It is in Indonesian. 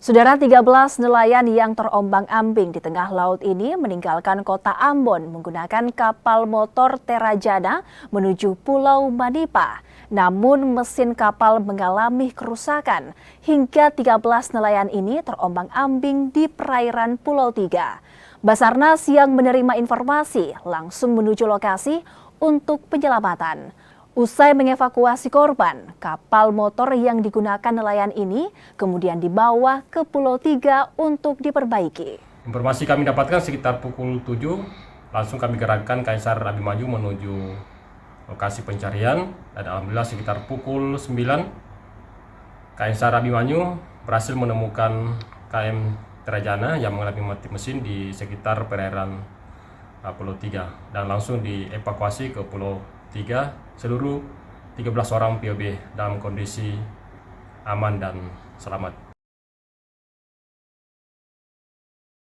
Saudara, 13 nelayan yang terombang-ambing di tengah laut ini meninggalkan kota Ambon menggunakan kapal motor Terajana menuju Pulau Manipa. Namun mesin kapal mengalami kerusakan hingga 13 nelayan ini terombang-ambing di perairan Pulau Tiga. Basarnas yang menerima informasi langsung menuju lokasi untuk penyelamatan. Usai mengevakuasi korban, kapal motor yang digunakan nelayan ini kemudian dibawa ke Pulau Tiga untuk diperbaiki. Informasi kami dapatkan sekitar pukul 7, langsung kami gerakkan KSR Abimanyu menuju lokasi pencarian. Dan alhamdulillah sekitar pukul 9, KSR Abimanyu berhasil menemukan KM Terajana yang mengalami mati mesin di sekitar perairan Pulau Tiga dan langsung dievakuasi ke Pulau Tiga. Seluruh 13 orang POB dalam kondisi aman dan selamat.